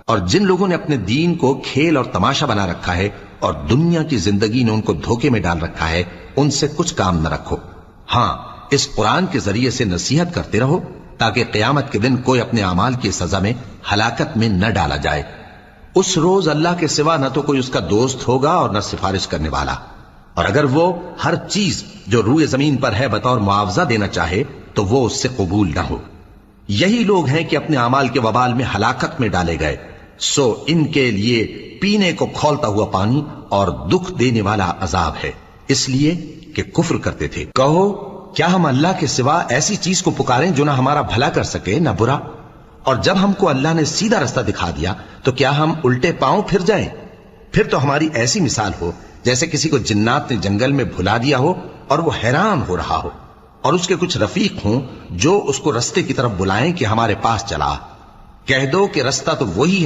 اور جن لوگوں نے اپنے دین کو کھیل اور تماشا بنا رکھا ہے اور دنیا کی زندگی نے ان کو دھوکے میں ڈال رکھا ہے، ان سے کچھ کام نہ رکھو۔ ہاں، اس قرآن کے ذریعے سے نصیحت کرتے رہو تاکہ قیامت کے دن کوئی اپنے اعمال کی سزا میں ہلاکت میں نہ ڈالا جائے۔ اس روز اللہ کے سوا نہ تو کوئی اس کا دوست ہوگا اور نہ سفارش کرنے والا، اور اگر وہ ہر چیز جو روئے زمین پر ہے بطور معاوضہ دینا چاہے تو وہ اس سے قبول نہ ہو۔ یہی لوگ ہیں کہ اپنے اعمال کے وبال میں ہلاکت میں ڈالے گئے، سو ان کے لیے پینے کو کھولتا ہوا پانی اور دکھ دینے والا عذاب ہے، اس لیے کہ کفر کرتے تھے۔ کہو، کیا ہم اللہ کے سوا ایسی چیز کو پکاریں جو نہ ہمارا بھلا کر سکے نہ برا؟ اور جب ہم کو اللہ نے سیدھا رستہ دکھا دیا تو کیا ہم الٹے پاؤں پھر جائیں؟ پھر تو ہماری ایسی مثال ہو جیسے کسی کو جنات نے جنگل میں بھلا دیا ہو اور وہ حیران ہو رہا ہو، اور اس کے کچھ رفیق ہوں جو اس کو رستے کی طرف بلائیں کہ ہمارے پاس چلا۔ کہہ دو کہ رستہ تو وہی ہے